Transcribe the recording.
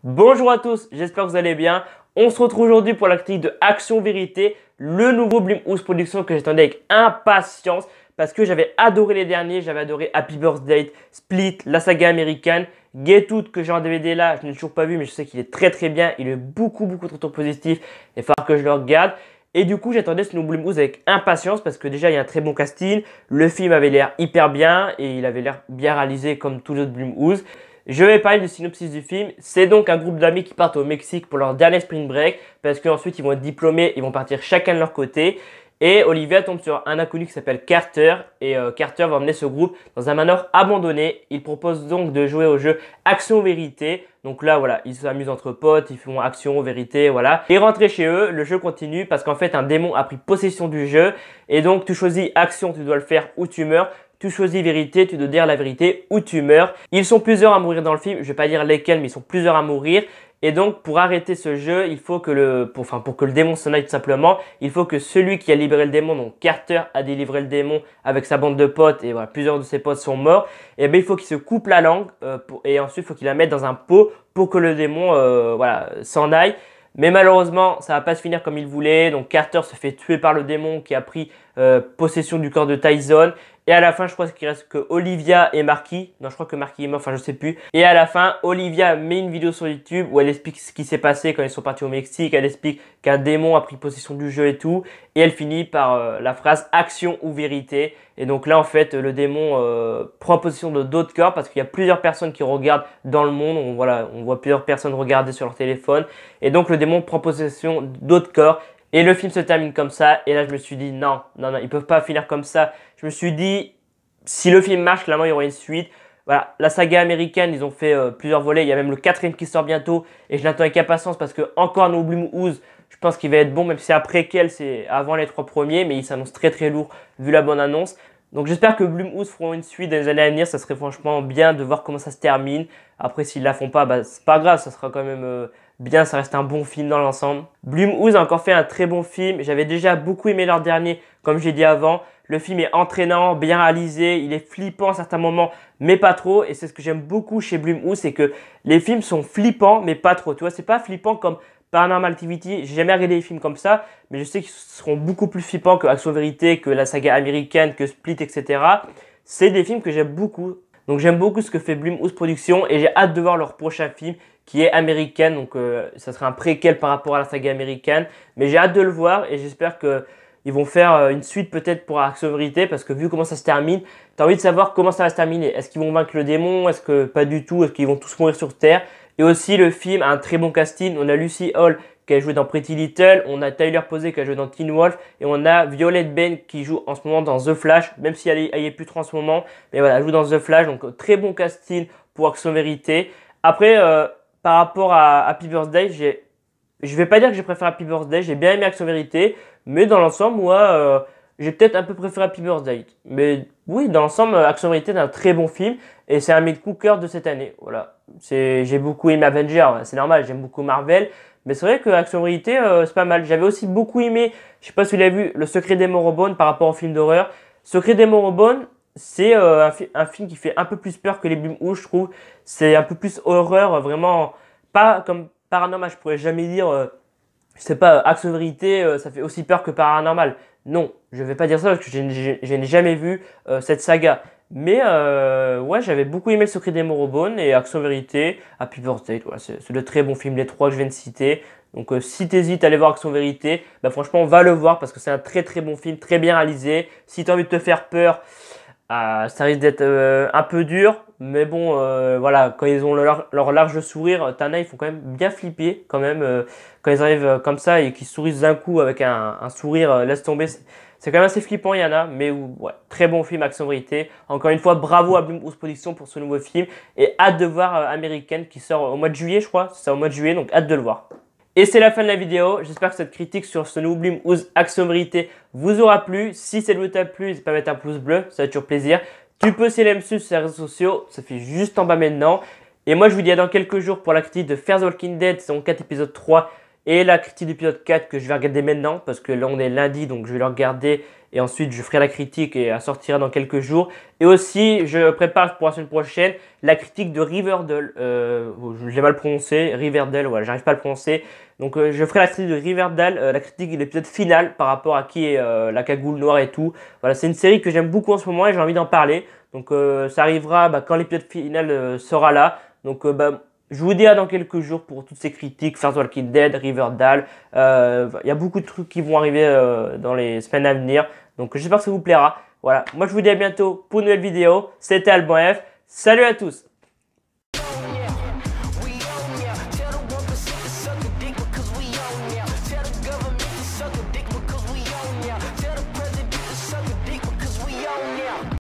Bonjour à tous, j'espère que vous allez bien. On se retrouve aujourd'hui pour la critique de Action Vérité, le nouveau Blumhouse Production que j'attendais avec impatience parce que j'avais adoré les derniers, j'avais adoré Happy Birthday, Split, la saga américaine, Get Out que j'ai en DVD là, je n'ai toujours pas vu mais je sais qu'il est très bien, il a eu beaucoup de retours positifs et il va falloir que je le regarde. Et du coup, j'attendais ce nouveau Blumhouse avec impatience parce que déjà, il y a un très bon casting. Le film avait l'air hyper bien et il avait l'air bien réalisé comme tous les autres Blumhouse. Je vais parler du synopsis du film. C'est donc un groupe d'amis qui partent au Mexique pour leur dernier spring break parce qu'ensuite ils vont être diplômés, ils vont partir chacun de leur côté. Et Olivia tombe sur un inconnu qui s'appelle Carter et Carter va emmener ce groupe dans un manoir abandonné. Il propose donc de jouer au jeu Action Vérité. Donc là voilà, ils s'amusent entre potes, ils font action, vérité, voilà. Et rentrer chez eux, le jeu continue parce qu'en fait un démon a pris possession du jeu. Et donc tu choisis action, tu dois le faire ou tu meurs. Tu choisis vérité, tu dois dire la vérité ou tu meurs. Ils sont plusieurs à mourir dans le film, je vais pas dire lesquels mais ils sont plusieurs à mourir. Et donc pour arrêter ce jeu, il faut que pour que le démon s'en aille tout simplement, il faut que celui qui a libéré le démon, donc Carter a délivré le démon avec sa bande de potes et voilà, plusieurs de ses potes sont morts. Et bien il faut qu'il se coupe la langue et ensuite il faut qu'il la mette dans un pot pour que le démon voilà, s'en aille. Mais malheureusement, ça va pas se finir comme il voulait. Donc Carter se fait tuer par le démon qui a pris possession du corps de Tyson. Et à la fin, je crois qu'il reste que Olivia et Marky. Non, je crois que Marky est mort, enfin je sais plus. Et à la fin, Olivia met une vidéo sur YouTube où elle explique ce qui s'est passé quand ils sont partis au Mexique. Elle explique qu'un démon a pris possession du jeu et tout. Et elle finit par la phrase action ou vérité. Et donc là, en fait, le démon prend possession de d'autres corps parce qu'il y a plusieurs personnes qui regardent dans le monde. On voit plusieurs personnes regarder sur leur téléphone. Et donc le démon prend possession d'autres corps. Et le film se termine comme ça. Et là, je me suis dit non, ils peuvent pas finir comme ça. Je me suis dit, si le film marche, clairement, il y aura une suite. Voilà, la saga américaine, ils ont fait plusieurs volets. Il y a même le quatrième qui sort bientôt. Et je l'attends avec impatience parce que encore No Blumhouse, je pense qu'il va être bon. Même si c'est après quel, c'est avant les trois premiers. Mais il s'annonce très lourd vu la bonne annonce. Donc j'espère que Blumhouse feront une suite dans les années à venir. Ça serait franchement bien de voir comment ça se termine. Après, s'ils la font pas, bah, c'est pas grave. Ça sera quand même bien. Ça reste un bon film dans l'ensemble. Blumhouse a encore fait un très bon film. J'avais déjà beaucoup aimé leur dernier, comme j'ai dit avant. Le film est entraînant, bien réalisé, il est flippant à certains moments, mais pas trop. Et c'est ce que j'aime beaucoup chez Blumhouse, c'est que les films sont flippants, mais pas trop. Tu vois, c'est pas flippant comme Paranormal Activity. J'ai jamais regardé des films comme ça, mais je sais qu'ils seront beaucoup plus flippants que Action Vérité, que la saga américaine, que Split, etc. C'est des films que j'aime beaucoup. Donc j'aime beaucoup ce que fait Blumhouse Productions et j'ai hâte de voir leur prochain film qui est américaine. Donc ça sera un préquel par rapport à la saga américaine. Mais j'ai hâte de le voir et j'espère que ils vont faire une suite peut-être pour Action Vérité parce que vu comment ça se termine, tu as envie de savoir comment ça va se terminer. Est-ce qu'ils vont vaincre le démon? Est-ce que pas du tout? Est-ce qu'ils vont tous mourir sur Terre? Et aussi le film a un très bon casting. On a Lucy Hall qui a joué dans Pretty Little, on a Tyler Posey qui a joué dans Teen Wolf et on a Violet Ben qui joue en ce moment dans The Flash, même si elle est plus trop en ce moment. Mais voilà, elle joue dans The Flash, donc très bon casting pour Action Vérité. Après, par rapport à Happy Birthday, je vais pas dire que j'ai préféré Happy Birthday, j'ai bien aimé Action Vérité, mais dans l'ensemble, moi, j'ai peut-être un peu préféré Happy Birthday. Mais oui, dans l'ensemble, Action Vérité est un très bon film et c'est un de mes coups de cœur de cette année. Voilà, j'ai beaucoup aimé Avengers, c'est normal, j'aime beaucoup Marvel, mais c'est vrai que Action Vérité, c'est pas mal. J'avais aussi beaucoup aimé, je sais pas si vous l'avez vu, Le Secret des Morobone par rapport au film d'horreur. Secret des Morobone, c'est un film qui fait un peu plus peur que les Blumhouse, je trouve. C'est un peu plus horreur, vraiment pas comme Paranormal, je pourrais jamais dire, je sais pas, Action Vérité, ça fait aussi peur que Paranormal. Non, je vais pas dire ça parce que je n'ai jamais vu cette saga. Mais ouais, j'avais beaucoup aimé Le Secret des Morobone et Action Vérité, Happy Birthday. Voilà, c'est de très bons films, les trois que je viens de citer. Donc si t'hésites à aller voir Action Vérité, bah franchement, va le voir parce que c'est un très bon film, très bien réalisé. Si tu as envie de te faire peur, ça risque d'être un peu dur, mais bon, voilà, quand ils ont leur large sourire, t'en as, ils font quand même bien flipper, quand même, quand ils arrivent comme ça et qu'ils sourient d'un coup avec un sourire, laisse tomber, c'est quand même assez flippant, il y en a, mais ouais, très bon film, Action Vérité. Encore une fois, bravo à Blumhouse Productions pour ce nouveau film et hâte de voir American qui sort au mois de juillet, je crois, c'est ça, au mois de juillet, donc hâte de le voir. Et c'est la fin de la vidéo. J'espère que cette critique sur ce nouveau Blumhouse Action Vérité vous aura plu. Si cette vidéo t'a plu, n'hésite pas à mettre un pouce bleu, ça va toujours plaisir. Tu peux aussi me suivre sur les réseaux sociaux, ça fait juste en bas maintenant. Et moi je vous dis à dans quelques jours pour la critique de Fear the Walking Dead, saison 4 épisode 3. et la critique du pilote 4 que je vais regarder maintenant parce que là on est lundi donc je vais le regarder et ensuite je ferai la critique et elle sortira dans quelques jours. Et aussi je prépare pour la semaine prochaine la critique de Riverdale, je l'ai mal prononcé, Riverdale, voilà, j'arrive pas à le prononcer. Donc je ferai la critique de Riverdale, la critique de l'épisode final par rapport à qui est la cagoule noire et tout. Voilà, c'est une série que j'aime beaucoup en ce moment et j'ai envie d'en parler. Donc ça arrivera quand l'épisode final sera là. Donc je vous dis à dans quelques jours pour toutes ces critiques, First Walking Dead, Riverdale. Il y a beaucoup de trucs qui vont arriver dans les semaines à venir. Donc j'espère que ça vous plaira. Voilà, moi je vous dis à bientôt pour une nouvelle vidéo. C'était Alban F. Salut à tous!